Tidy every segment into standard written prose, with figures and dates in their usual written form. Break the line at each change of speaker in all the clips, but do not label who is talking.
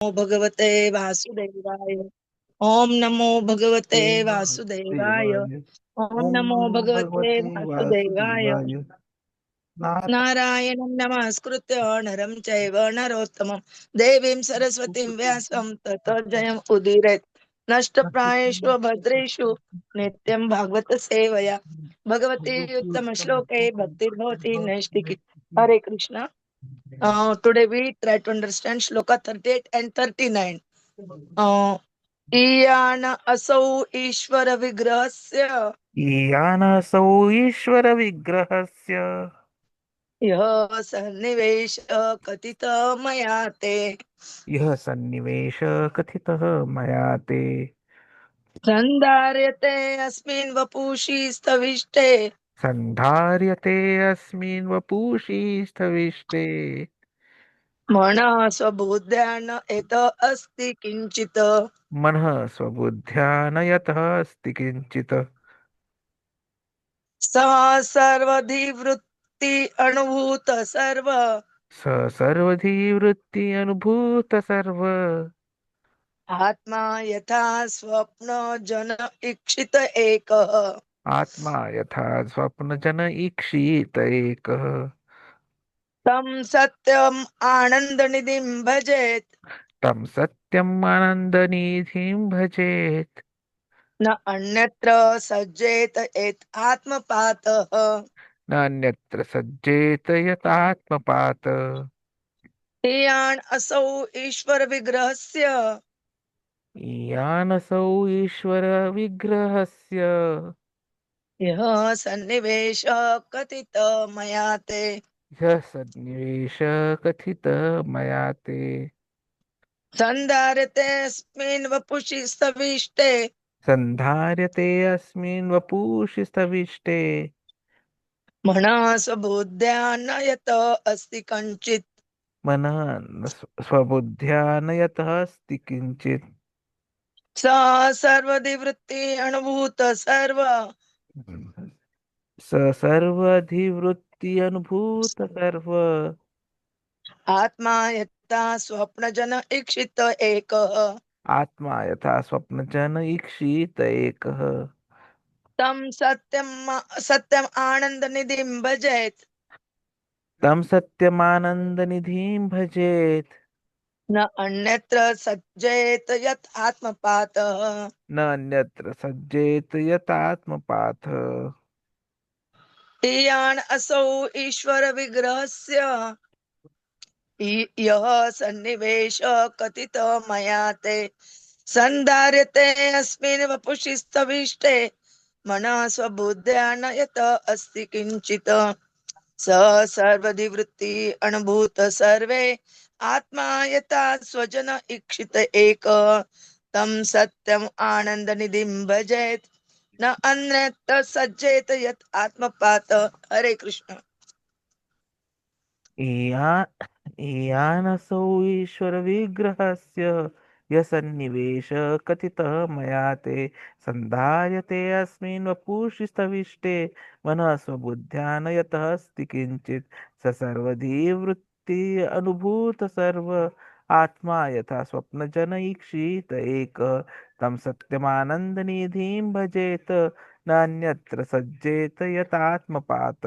भगवते वासुदेवाय। ओम नमो भगवते वासुदेवाय।
देवाय
ओम
ओम
नमो
नमो
भगवते
भगवते
वासुदेवाय।
वासुदेवाय
नारायणं नमस्कृत्य नरं चैव नरोत्तमं देवीं सरस्वतीं व्यासं ततो जयम् उदीरयेत्। नष्टप्रायेषु भद्रेषु नित्यं भागवत सेवया भगवती उत्तम श्लोके भक्तिर्भवति नैष्टिकी। हरे Krishna. Today we try to understand shloka 38 and 39. Uh, Ian असौ ईश्वर विग्रहस्य
ईयानसौ ईश्वर विग्रहस्य
यः सन्निवेश कथित मया ते
यः सन्निवेश कथितः मया ते
संधार्यते अस्मिन् वपुषि स्तविष्टे
सन्धार्यते अस्मिन् वपुषि स्थविष्टे
मनः स्वबुद्ध्या न एत अस्ति किंचित्
मनः स्वबुद्ध्या न यतः अस्ति किञ्चित्
सः सर्वधि वृत्ति अनुभूत सर्व
स सर्वधी वृत्ति अनुभूत सर्व
आत्मा यथा स्वप्न जन इक्षित एकः
आत्मा यथा स्वप्नजन ईक्षित एकः
तं सत्यम् आनन्दनिधिं भजेत्
तं सत्यम् आनन्दनिधिं भजेत्
न अन्यत्र सज्जेत एत आत्मपातः
नान्यत्र सज्जेत यतात्मपात
धियान् असौ ईश्वर विग्रहस्य
यानसौ ईश्वर विग्रहस्य
यः सन्निवेश कथित मया ते
यः सन्निवेश कथित मया ते
सन्धार्यतेऽस्मिन् वपुषि स्तविष्टे
सन्धार्यते अस्मिन् वपुषि स्तविष्टे
मनः स्वबुद्ध्या न यत अस्ति कञ्चित्
मनः स्वबुद्ध्या न यतः अस्ति किञ्चित्
स सर्वदिवृत्ति अनुभूत सर्व
स सर्वधिवृत्ति अनुभूत सर्व
आत्मा यथा स्वप्नजन ईक्षित एकः
आत्मा यथा स्वप्नजन ईक्षित एकः
तं सत्यम् आनन्दनिधिं भजेत्
तं सत्यमानन्दनिधिं भजेत्
न अन्यत्र सज्जेत यत् आत्मपातः
न अन्यत्र सज्जेत यतात्मपाथ
धियान् असौ ईश्वर विग्रहस्य यः सन्निवेश कथित मया ते सन्धार्यते अस्मिन् वपुषि स्तविष्टे मनः स्वबुद्ध्या न यत अस्ति किंचित् स सर्वधिवृत्ति अनुभूत सर्वे आत्मा यथा स्वजन इक्षित एक तं सत्यम् आनन्दनिधिं भजेत् न अन्यत्र सज्जेत यत् आत्मपात. हरे कृष्ण.
यानसौ ईश्वरविग्रहस्य यसन्निवेश कथितः मया ते सन्धार्यते अस्मिन् वपुषि स्तविष्टे मनः स्वबुद्ध्या न यतः अस्ति किञ्चित् स सर्वधी वृत्ति अनुभूत सर्व आत्मा यथा स्वप्नजन ईक्षित एकः तं सत्यमानन्दनिधिं भजेत नान्यत्र सज्जेत यतात्मपात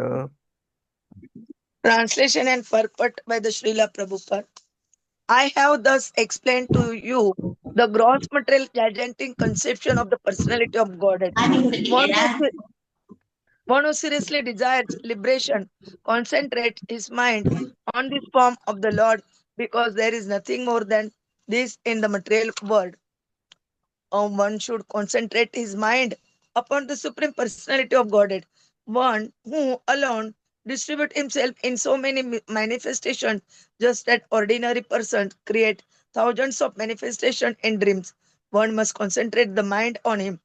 Translation and purport by the Srila Prabhupada. I have thus explained to you the gross material gigantic conception of the personality of Godhead. One who, one who seriously desires liberation concentrates his mind on this form of the Lord because there is nothing more than this in the material world. One should concentrate his mind upon the Supreme Personality of Godhead, one who alone distribute himself in so many manifestations, just that ordinary persons create thousands of manifestations in dreams. One must concentrate the mind on him,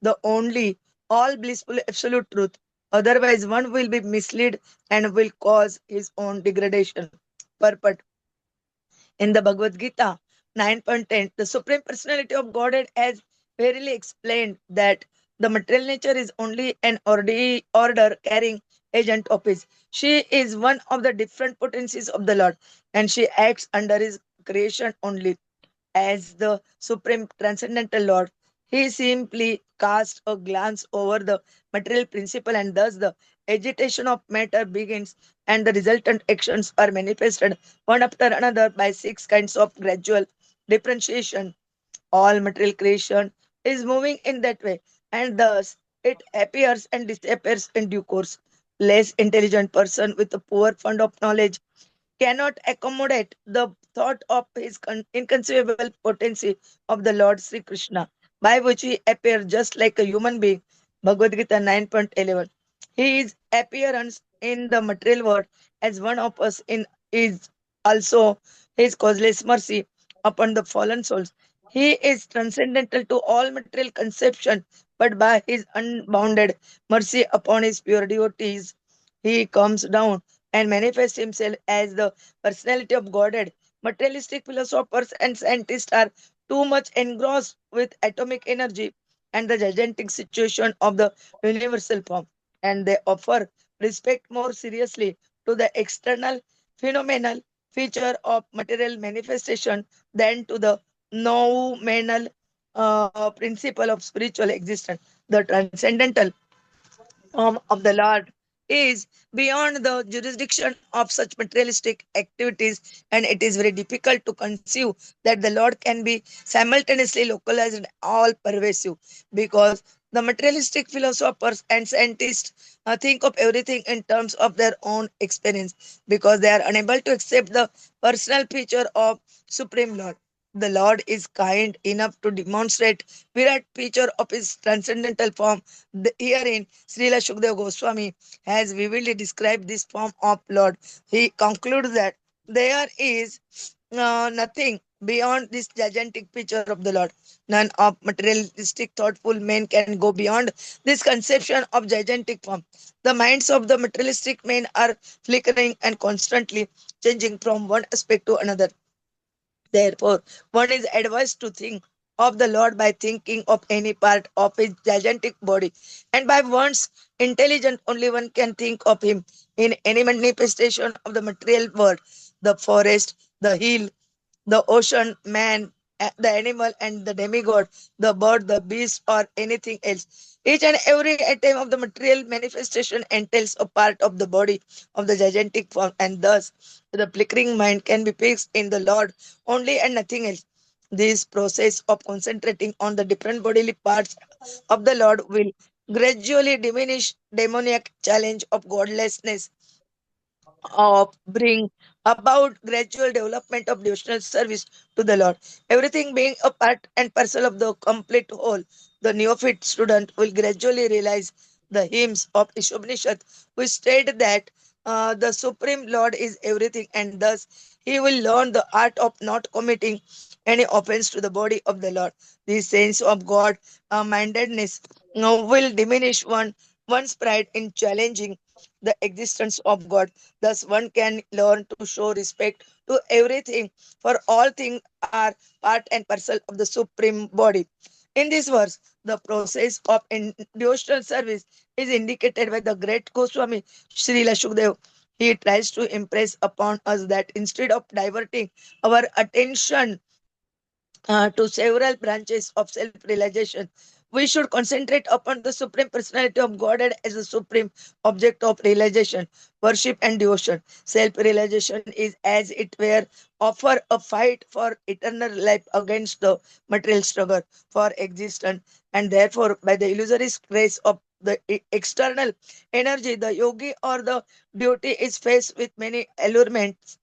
the only all blissful absolute truth. Otherwise, one will be misled and will cause his own degradation. Purport. In the Bhagavad-gītā 9.10, the Supreme Personality of Godhead has verily explained that the material nature is only an order carrying agent of his. She is one of the different potencies of the Lord, and she acts under his creation only. as the supreme transcendental Lord. He simply casts a glance over the material principle, and thus the agitation of matter begins, and the resultant actions are manifested one after another by six kinds of gradual differentiation. All material creation is moving in that way, and thus it appears and disappears in due course. Less intelligent person with a poor fund of knowledge cannot accommodate the thought of his inconceivable potency of the Lord Sri Krishna, by which he appears just like a human being. Bhagavad-gītā 9.11. His appearance in the material world as one of us in is also his causeless mercy upon the fallen souls. He is transcendental to all material conception, but by his unbounded mercy upon his pure devotees, he comes down and manifests himself as the personality of Godhead. Materialistic philosophers and scientists are too much engrossed with atomic energy and the gigantic situation of the universal form, and they offer respect more seriously to the external phenomenal feature of material manifestation than to the nominal principle of spiritual existence. The transcendental of the Lord is beyond the jurisdiction of such materialistic activities, and it is very difficult to conceive that the Lord can be simultaneously localized and all pervasive, because the materialistic philosophers and scientists think of everything in terms of their own experience, because they are unable to accept the personal feature of Supreme Lord. The Lord is kind enough to demonstrate Virat feature of his transcendental form. Herein, Srila Shukdev Goswami has vividly described this form of Lord. He concludes that there is nothing beyond this gigantic picture of the Lord. None of materialistic thoughtful men can go beyond this conception of gigantic form. The minds of the materialistic men are flickering and constantly changing from one aspect to another. Therefore, one is advised to think of the Lord by thinking of any part of his gigantic body, and by one's intelligence, only one can think of him in any manifestation of the material world: the forest, the hill, the ocean, man, the animal, and the demigod, the bird, the beast, or anything else. Each and every atom of the material manifestation entails a part of the body of the gigantic form, and thus the flickering mind can be fixed in the Lord only and nothing else. This process of concentrating on the different bodily parts of the Lord will gradually diminish demoniac challenge of godlessness, of bring about gradual development of devotional service to the Lord. Everything being a part and parcel of the complete whole, the neophyte student will gradually realize the hymns of Ishobnishad, which state that the Supreme Lord is everything, and thus he will learn the art of not committing any offense to the body of the Lord. The sense of God mindedness will diminish one's pride in challenging the existence of God. Thus, one can learn to show respect to everything, for all things are part and parcel of the supreme body. In this verse, the process of devotional service is indicated by the great Goswami Srila Shukdev. He tries to impress upon us that instead of diverting our attention to several branches of self realization, we should concentrate upon the Supreme Personality of Godhead as the supreme object of realization, worship, and devotion. Self realization is, as it were, offer a fight for eternal life against the material struggle for existence, and therefore, by the illusory grace of the external energy, the yogi or the devotee is faced with many allurements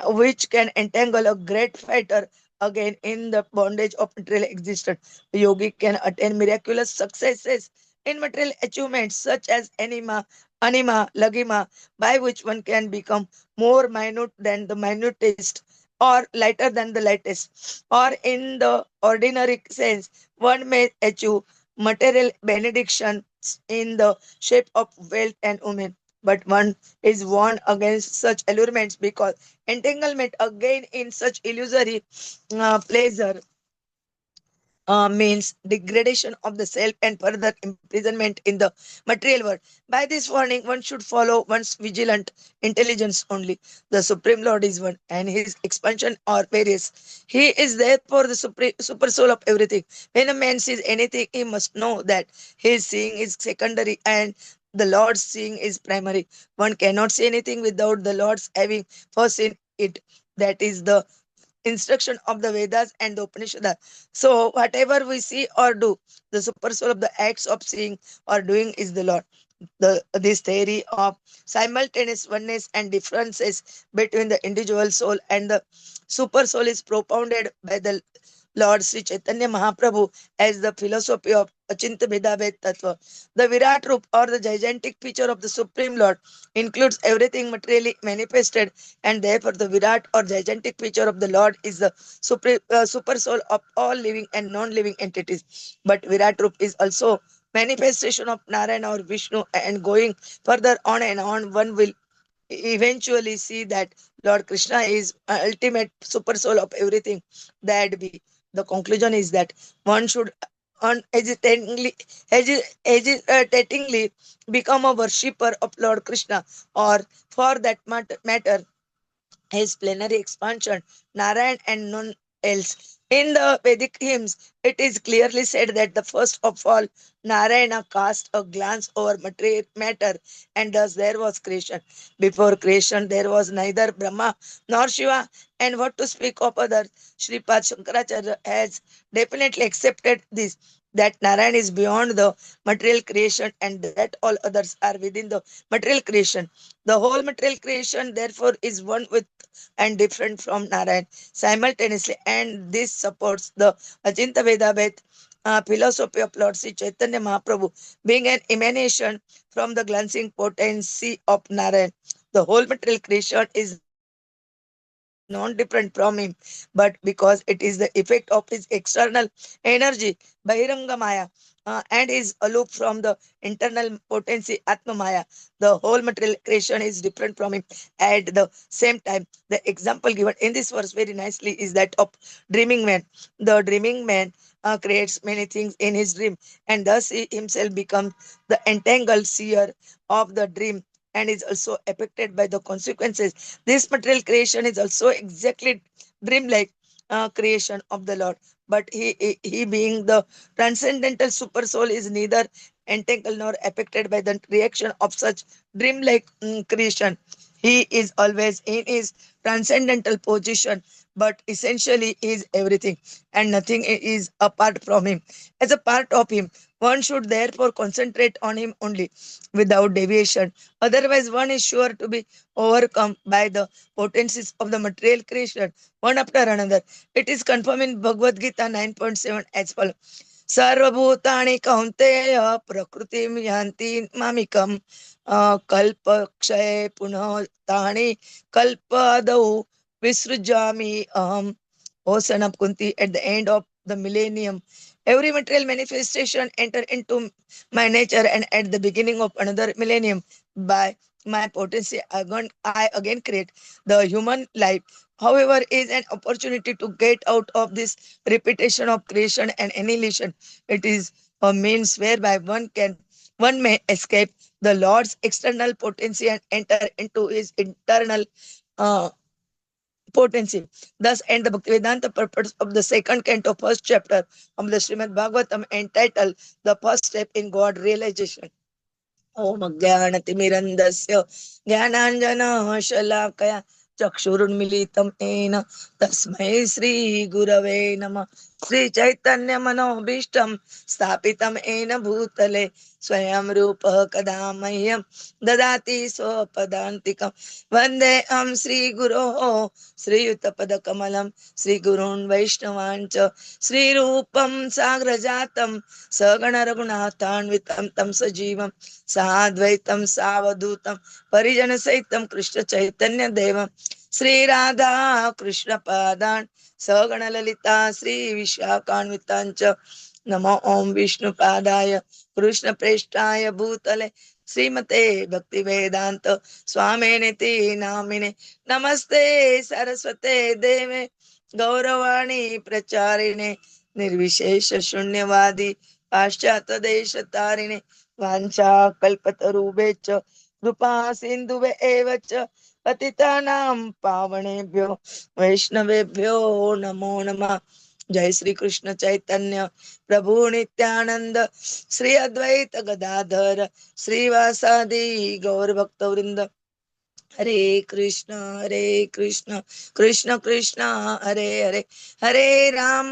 which can entangle a great fighter again in the bondage of material existence. A yogi can attain miraculous successes in material achievements such as anima, lagima, by which one can become more minute than the minutest, or lighter than the lightest. Or in the ordinary sense, one may achieve material benediction in the shape of wealth and women. But one is warned against such allurements, because entanglement again in such illusory pleasure means degradation of the self and further imprisonment in the material world. By this warning, one should follow one's vigilant intelligence only. The Supreme Lord is one, and his expansion are various. He is therefore the super soul of everything. When a man sees anything, he must know that his seeing is secondary and the Lord's seeing is primary. One cannot see anything without the Lord's having first seen it. That is the instruction of the Vedas and the Upanishads. So whatever we see or do, the super soul of the acts of seeing or doing is the Lord. This theory of simultaneous oneness and differences between the individual soul and the super soul is propounded by the Lord Sri Chaitanya Mahaprabhu as the philosophy of Achinta Bhedabhed Tattva. The Virāṭ-rūpa or the gigantic feature of the Supreme Lord includes everything materially manifested, and therefore the Virāṭ or gigantic feature of the Lord is the super soul of all living and non-living entities. But Virāṭ-rūpa is also manifestation of Narayana or Vishnu, and going further on and on, one will eventually see that Lord Krishna is ultimate super soul of everything that be. The conclusion is that one should hesitatingly become a worshipper of Lord Krishna, or for that matter his plenary expansion, Narayan and none else. In the Vedic hymns, it is clearly said that the first of all, Narayana cast a glance over material matter, and thus there was creation. Before creation, there was neither Brahma nor Shiva, and what to speak of others. Sripad Shankaracharya has definitely accepted this, that Narayan is beyond the material creation and that all others are within the material creation. The whole material creation, therefore, is one with and different from Narayan simultaneously, and this supports the Ajinta Vedabhet philosophy of Lord Sri Chaitanya Mahaprabhu, being an emanation from the glancing potency of Narayan. The whole material creation is non different from him, but because it is the effect of his external energy, Bahiranga Maya, and is aloof from the internal potency, Atma Maya. The whole material creation is different from him at the same time. The example given in this verse very nicely is that of dreaming man. The dreaming man creates many things in his dream, and thus he himself becomes the entangled seer of the dream and is also affected by the consequences. This material creation is also exactly dreamlike creation of the Lord. But he being the transcendental super soul is neither entangled nor affected by the reaction of such dreamlike creation. He is always in his transcendental position, but essentially he is everything, and nothing is apart from him. As a part of him, one should therefore concentrate on him only without deviation. Otherwise, one is sure to be overcome by the potencies of the material creation, one after another. It is confirmed in Bhagavad-gītā 9.7 as follows. सर्वभूतानि कौन्तेय प्रकृतिं यान्ति मामिकं कल्पक्षये पुनः तानि कल्पादौ visrujami aham. O son of Kunti, at the end of the millennium, every material manifestation enter into my nature, and at the beginning of another millennium, by my potency, I again create the human life. However, is an opportunity to get out of this repetition of creation and annihilation. It is a means whereby one may escape the Lord's external potency and enter into his internal uh, potency. Thus end the Bhaktivedanta purpose of the second canto, first chapter of the Srimad Bhagavatam, entitled The First Step in God Realization. ओम ज्ञानतिमिरन्दस्य ज्ञानाञ्जनशलाकया चक्षुरुन्मिलितं येन तस्मै श्रीगुरवे नमः. श्रीचैतन्यमनोभीष्टं स्थापितं येन भूतले स्वयं रूपः कदा मह्यं ददाति स्वपदान्तिकं. वन्देऽहं श्रीगुरोः श्रीयुतपदकमलं श्रीगुरून् वैष्णवान् च श्रीरूपं साग्रजातं सगणरघुनाथान्वितं तं सजीवं साद्वैतं सावधूतं परिजनसहितं कृष्ण चैतन्य देवं श्री राधा कृष्ण पादान् सगणललिता श्री विशाखान्वितांच. नमो ओम विष्णु पादाय कृष्ण प्रेष्ठाय भूतले श्रीमते भक्ति वेदांत स्वामिनिति नामिने. नमस्ते सरस्वते देवे गौरवाणी प्रचारिणे निर्विशेष शून्यवादी पाश्चात देश तारिणे वांछा कल्पतरुभ्यश्च कृपा सिन्धुभ्य एव च पतितानां पावनेभ्यो वैष्णवेभ्यो नमो नमः। जय श्री कृष्ण चैतन्य प्रभु नित्यानंद श्री अद्वैत गदाधर श्रीवासादि गौर भक्तवृंद। हरे कृष्ण कृष्ण कृष्ण हरे हरे, हरे राम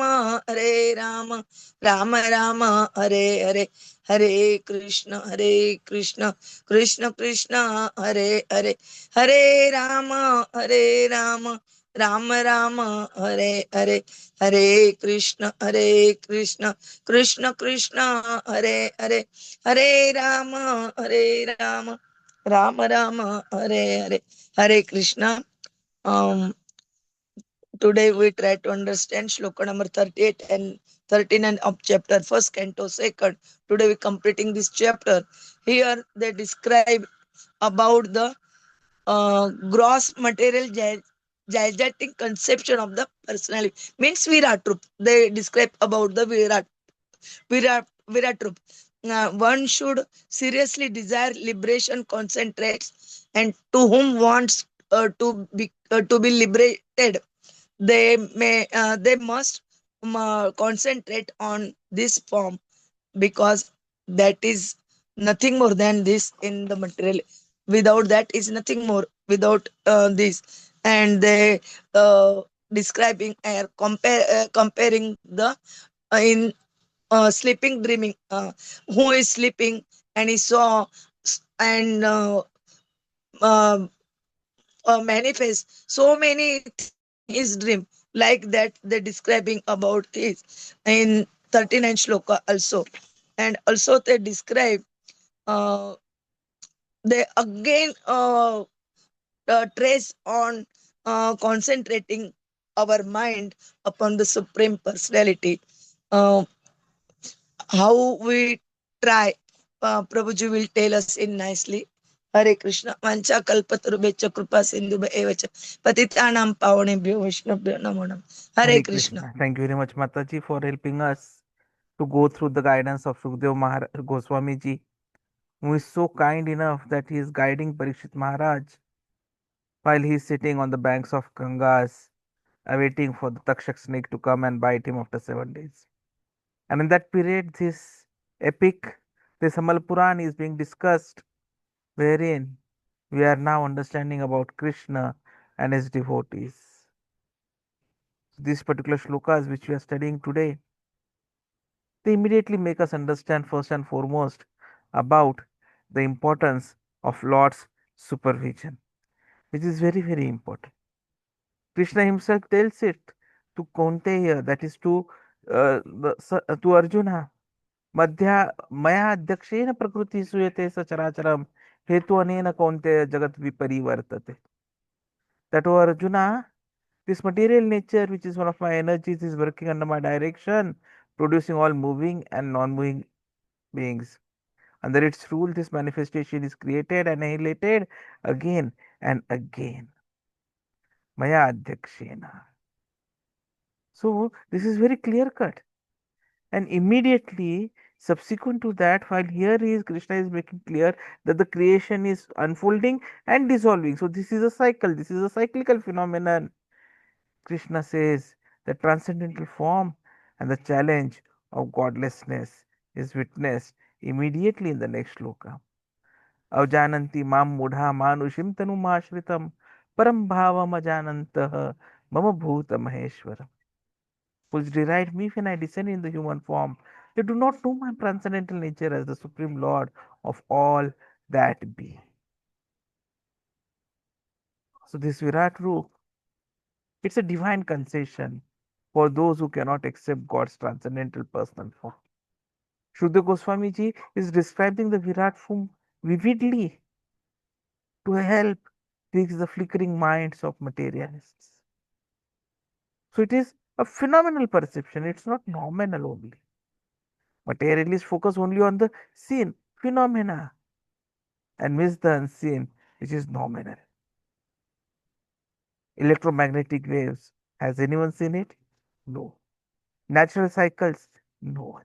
राम राम हरे हरे, हरे कृष्ण कृष्ण कृष्ण हरे हरे, हरे राम राम राम हरे हरे, हरे कृष्ण कृष्ण कृष्ण हरे हरे, हरे राम राम राम हरे हरे, हरे Krishna. um Today we try to understand shloka number 38 and 39 of chapter first canto second. Today we completing this chapter. Here they describe about the gross material gigantic conception of the personality, means Virāṭ-rūpa. They describe about the Virāṭ-rūpa. One should seriously desire liberation, concentrates, and to whom wants to be liberated, they must concentrate on this form, because that is nothing more than this in the material. Without that is nothing more. Without this, and they describing comparing the in sleeping dreaming, who is sleeping and he saw and uh, manifest so many things in his dream, like that they describing about his in 39 shloka also. And also they describe, uh, they again trace on concentrating our mind upon the Supreme Personality. uh, how we try. Prabhuji will tell us in nicely. Hare Krishna. Vancha kalpatarubhya kripa sindhubhya evacha patitanam pavanebhyo vaishnavabhyo namo namo. Hare
Hare
Krishna.
Krishna. Thank you very much, Mataji, for helping us to go through the guidance of Sukdev Goswami ji, who is so kind enough that he is guiding Parikshit Maharaj while he is sitting on the banks of Gangas, awaiting for the Takshak snake to come and bite him after 7 days. And in that period, this epic, this Hamal Puran is being discussed, wherein we are now understanding about Krishna and his devotees. These particular shlokas which we are studying today, they immediately make us understand first and foremost about the importance of Lord's supervision, which is very, very important. Krishna himself tells it to Kaunteya, that is to Arjuna, Madhya Maya Adhyakshena Prakriti Suyate Sacharacharam Hetu Anena Kaunteya Jagat Viparivartate. That, O Arjuna, this material nature, which is one of my energies, is working under my direction, producing all moving and non-moving beings. Under its rule, this manifestation is created and annihilated again and again. Maya Adhyakshena. So, this is very clear cut. And immediately, subsequent to that, while here is Krishna is making clear that the creation is unfolding and dissolving. So, this is a cycle, this is a cyclical phenomenon. Krishna says the transcendental form and the challenge of godlessness is witnessed immediately in the next shloka. अवजानन्ति मां मूढ़ा मानुषिं तनुमाश्रितं परं भावमजानन्तः मम भूतमहेश्वरम्. Which deride me when I descend in the human form. They do not know my transcendental nature as the Supreme Lord of all that be. So this Virāṭ-rūpa, it's a divine concession for those who cannot accept God's transcendental personal form. Shuddha Goswami ji is describing the Virat form vividly to help fix the flickering minds of materialists. So it is a phenomenal perception, it's not nominal only. Materialists focus only on the seen phenomena and miss the unseen, which is nominal. Electromagnetic waves. Has anyone seen it? No. Natural cycles? No.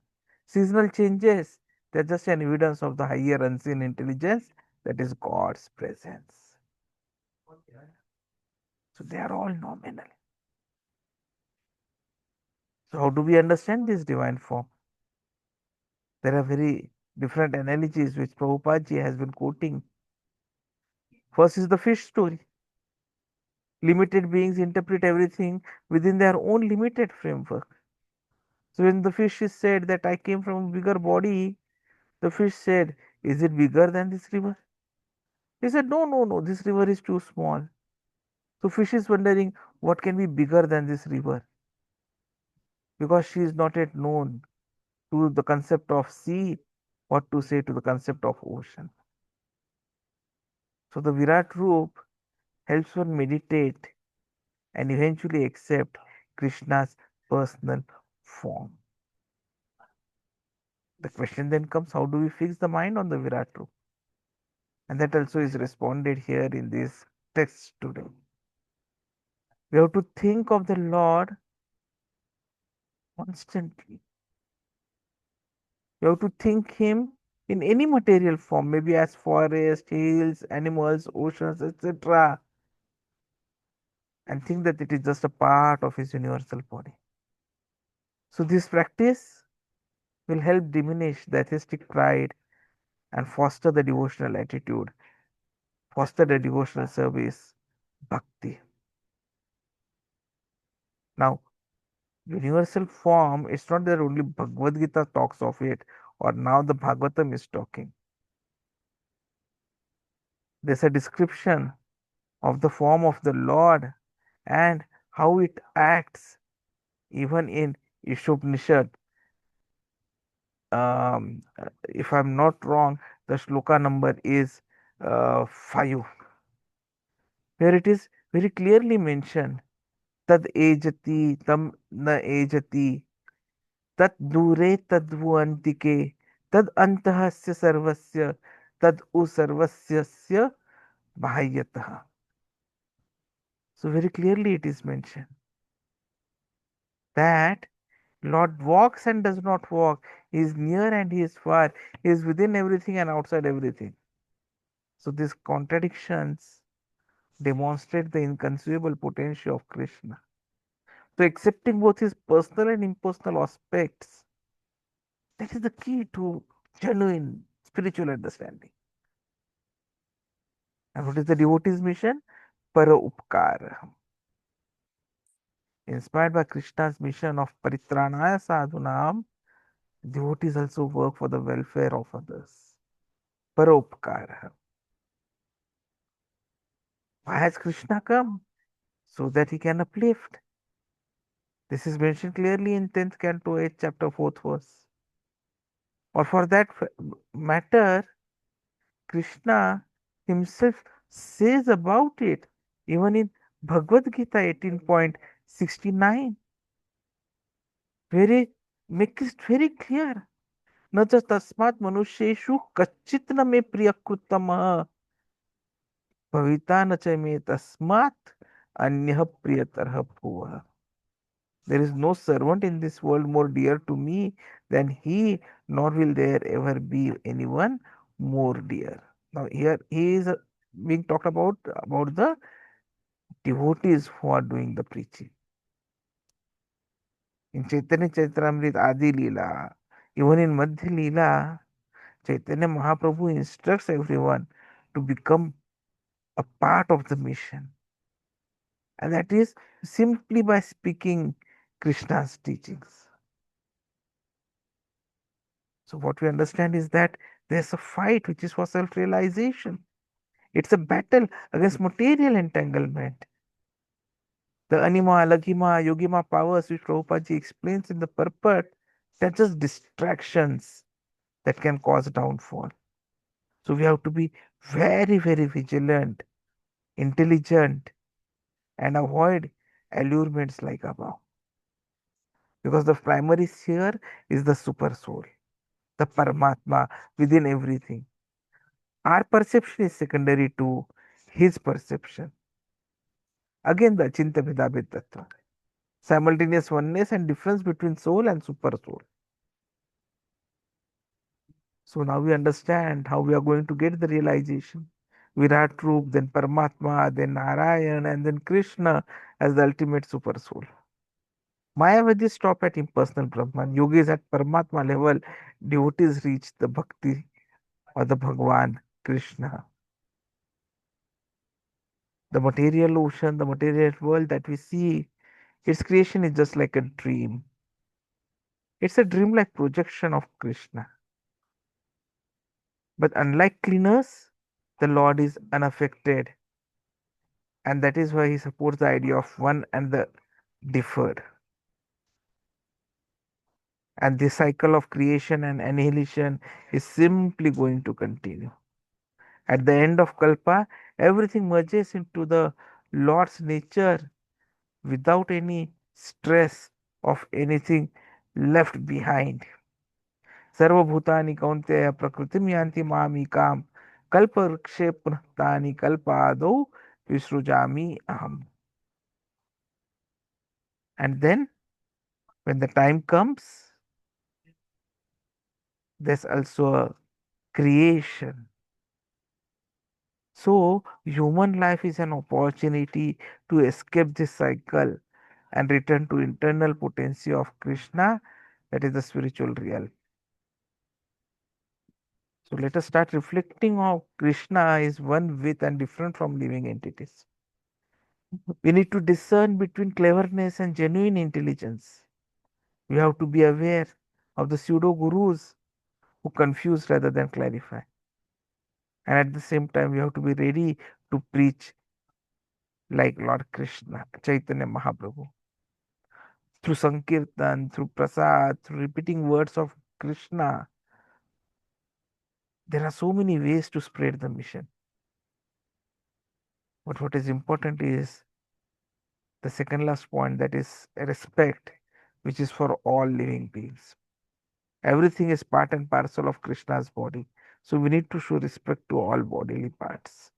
Seasonal changes? They're just an evidence of the higher unseen intelligence that is God's presence. So they are all nominal. So how do we understand this divine form? There are very different analogies which Prabhupada has been quoting. First is the fish story. Limited beings interpret everything within their own limited framework. So when the fish is said that I came from a bigger body, the fish said, is it bigger than this river? He said, no, no, no, this river is too small. So fish is wondering what can be bigger than this river, because she is not yet known to the concept of sea, what to say to the concept of ocean. So the Virāṭ-rūpa helps one meditate and eventually accept Krishna's personal form. The question then comes, how do we fix the mind on the Virāṭ-rūpa? And that also is responded here in this text today. We have to think of the Lord constantly. You have to think him in any material form, maybe as forest, hills, animals, oceans, etc. And think that it is just a part of his universal body. So this practice will help diminish the atheistic pride and foster the devotional attitude, foster the devotional service, bhakti. Now, universal form, it's not that only Bhagavad-gītā talks of it, or now the Bhagavatam is talking. There's a description of the form of the Lord and how it acts even in Ishopanishad. If I'm not wrong, the shloka number is 5, where it is very clearly mentioned, Tad ejati tam na ejati, tat dure tadvuantike, tad antahasya sarvasya, tad u sarvasyasya bahyatah. So very clearly it is mentioned that Lord walks and does not walk. He is near and he is far. He is within everything and outside everything. So these contradictions demonstrate the inconceivable potential of Krishna. So accepting both his personal and impersonal aspects, that is the key to genuine spiritual understanding. And what is the devotee's mission? Para upkara. Inspired by Krishna's mission of paritranaya sadhunam, devotees also work for the welfare of others. Para upkara. Why has Krishna come? So that he can uplift. This is mentioned clearly in 10th canto, 8th chapter, 4th verse. Or for that matter, Krishna himself says about it, even in Bhagavad-gītā 18.69, where he makes it very clear. न च तस्मात् मनुष्येषु कच्चित् न मे प्रियकृतमः भविता न च मे तस्मात् अन्यः प्रियतरः भुवः. There is no servant in this world more dear to me than he, nor will there ever be anyone more dear. Now here he is being talked about the devotees who are doing the preaching. In Chaitanya Charitamrita Adi Leela, even in Madhya Leela, Chaitanya Mahaprabhu instructs everyone to become a part of the mission. And that is simply by speaking Krishna's teachings. So what we understand is that there's a fight which is for self-realization. It's a battle against material entanglement. The anima, lagima, yogima powers which Prabhupada explains in the purport, they're just distractions that can cause downfall. So we have to be very, very vigilant, intelligent, and avoid allurements like above. Because the primary sphere is the super soul, the Paramatma within everything. Our perception is secondary to his perception. Again, the Achintya Bhedabhed Tattva. simultaneous oneness and difference between soul and super soul. So now we understand how we are going to get the realization. Virāṭ-rūpa, then Paramatma, then Narayan, and then Krishna as the ultimate super soul. Mayavadis stop at impersonal Brahman. Yogis at Paramatma level, devotees reach the Bhakti or the Bhagwan, Krishna. The material ocean, the material world that we see, its creation is just like a dream. It's a dreamlike projection of Krishna. But unlike cleaners, the Lord is unaffected, and that is why he supports the idea of one and the deferred. And this cycle of creation and annihilation is simply going to continue. At the end of Kalpa, everything merges into the Lord's nature without any stress of anything left behind. सर्वभूतानि कौन्तेय प्रकृतिं यान्ति मामिकाम् कल्पवृक्षे पुनः तानि कल्पादौ विसृजामि aham. And then when the time comes, there's also a creation. So human life is an opportunity to escape this cycle and return to internal potency of Krishna, that is the spiritual realm. So let us start reflecting how Krishna is one with and different from living entities. We need to discern between cleverness and genuine intelligence. We have to be aware of the pseudo gurus who confuse rather than clarify. And at the same time, we have to be ready to preach like Lord Krishna, Chaitanya Mahaprabhu. Through Sankirtan, through Prasad, through repeating words of Krishna, there are so many ways to spread the mission. But what is important is the second last point, that is respect, which is for all living beings. Everything is part and parcel of Krishna's body. So we need to show respect to all bodily parts.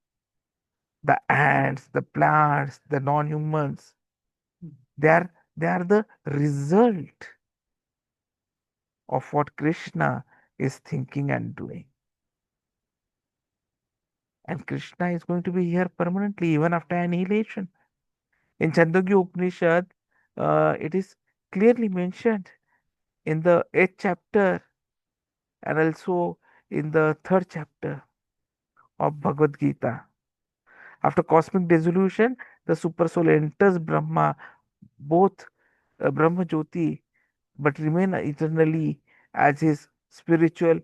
The ants, the plants, the non-humans, they are the result of what Krishna is thinking and doing. And Krishna is going to be here permanently even after annihilation. In Chandogya Upanishad, it is clearly mentioned in the 8th chapter and also in the 3rd chapter of Bhagavad-gītā. After cosmic dissolution, the super soul enters Brahma, both Brahma Jyoti, but remain eternally as his spiritual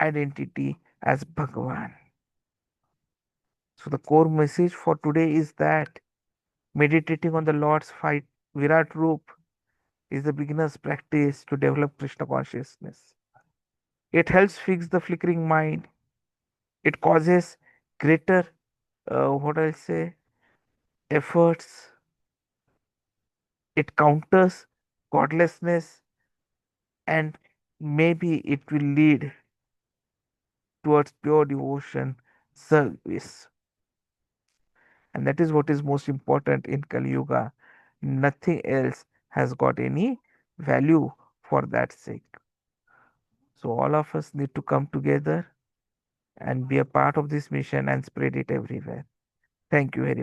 identity as Bhagavan. So the core message for today is that meditating on the Lord's fight, Virāṭ-rūpa, is the beginner's practice to develop Krishna consciousness. It helps fix the flickering mind. It causes greater, what I'll say, efforts. It counters godlessness, and maybe it will lead towards pure devotion service. And that is what is most important in Kali Yuga. Nothing else has got any value for that sake. So all of us need to come together and be a part of this mission and spread it everywhere. Thank you very much.